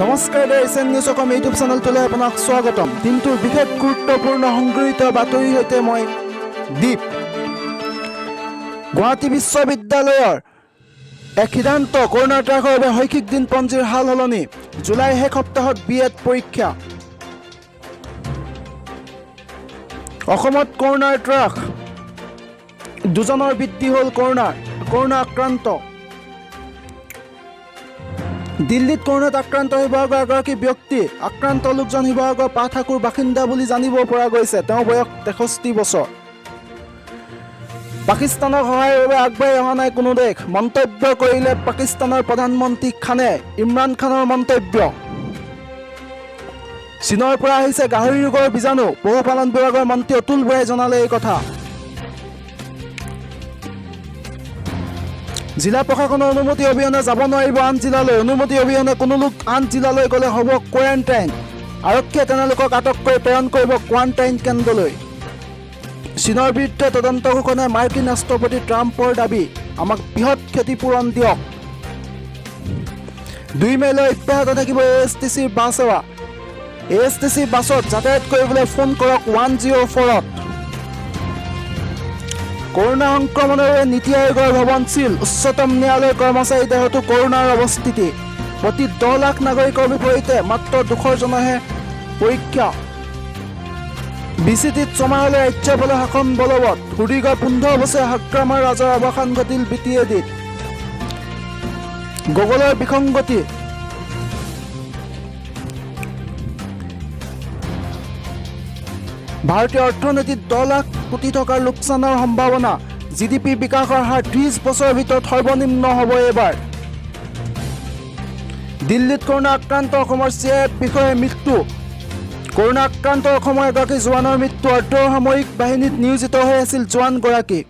নমস্কাৰ SN news Assam YouTube চেনেলটোলৈ আপোনাক স্বাগতম। দিনটোৰ বিশেষ গুৰুত্বপূৰ্ণ সংগৃহীত বাতৰিৰ সৈতে মই দীপ। গুৱাহাটী বিশ্ববিদ্যালয়ৰ এক সিদ্ধান্ত, কৰোনাৰ ত্ৰাসৰ বাবে শৈক্ষিক দিনপঞ্জীৰ হাল সলনি। জুলাই শেষ সপ্তাহত BEd পৰীক্ষা। অসমত কৰোনাৰ ত্ৰাস, দুজনৰ বৃদ্ধি হ'ল কৰোনা আক্ৰান্ত। দিল্লীত কৰোনাত আক্ৰান্ত শিৱসাগৰৰ এগৰাকী ব্যক্তি। আক্ৰান্ত লোকজন শিৱসাগৰৰ পাঠাকুৰ বাসিন্দা বুলি জানিব পৰা গৈছে। তেওঁ বয়স 63 বছৰ। পাকিস্তানৰ সহায়ৰ বাবে আগবাঢ়ি অহা নাই কোনো দেশ, মন্তব্য কৰিলে পাকিস্তানৰ প্ৰধানমন্ত্ৰী খানে। ইমৰান খানৰ মন্তব্য। চীনৰ পৰা আহিছে গাহৰি ৰোগৰ বীজাণু, পশুপালন বিভাগৰ মন্ত্ৰী অতুল বৰাই জনালে এই কথা। জিলা প্ৰশাসনৰ অনুমতি অবিহনে যাব নোৱাৰিব আন জিলালৈ। অনুমতি অবিহনে কোনো লোক আন জিলালৈ গ'লে হ'ব কোৱাৰেণ্টাইন। আৰক্ষীয়ে তেনেলোকক আটক কৰি প্ৰেৰণ কৰিব কোৱাৰেণ্টাইন কেন্দ্ৰলৈ। চীনৰ বিৰুদ্ধে তদন্ত ঘোষণাই মাৰ্কিন ৰাষ্ট্ৰপতি ট্ৰাম্পৰ দাবী, আমাক বৃহৎ ক্ষতিপূৰণ দিয়ক। 2 মে'লৈ অব্যাহত থাকিব ASTC বাছ সেৱা। ASTC বাছত যাতায়াত কৰিবলৈ ফোন কৰক 104-ত। কৰোনা সংক্ৰমণৰ বাবে নীতি আয়োগৰ ভৱনশীল। উচ্চতম ন্যায়ালয়ৰ কৰ্মচাৰীৰ দেহতো কৰোনাৰ অৱস্থিতি। প্ৰতি 10 লাখ নাগৰিকৰ বিপৰীতে মাত্ৰ 200জনহে পৰীক্ষা। BCTত ছমাহলৈ ৰাজ্যপালৰ শাসন বলবৎ। সুদীৰ্ঘ 15 বছৰীয়া হাগ্ৰামাৰ ৰাজৰ অৱসান ঘটিল BTADত। গুগলৰ বিসংগতি। ভাৰতীয় অৰ্থনীতিত 10 লাখ কোটি টকাৰ লোকচানৰ সম্ভাৱনা। GDP বিকাশৰ হাৰ 30 বছৰৰ ভিতৰত সৰ্বনিম্ন হ'ব এইবাৰ। দিল্লীত কৰোনা আক্ৰান্ত অসমৰ CAF বিষয়াৰ মৃত্যু। কৰোনা আক্ৰান্ত অসমৰ এগৰাকী জোৱানৰ মৃত্যু। অৰ্ধসামৰিক বাহিনীত নিয়োজিত হৈ আছিল জোৱানগৰাকী।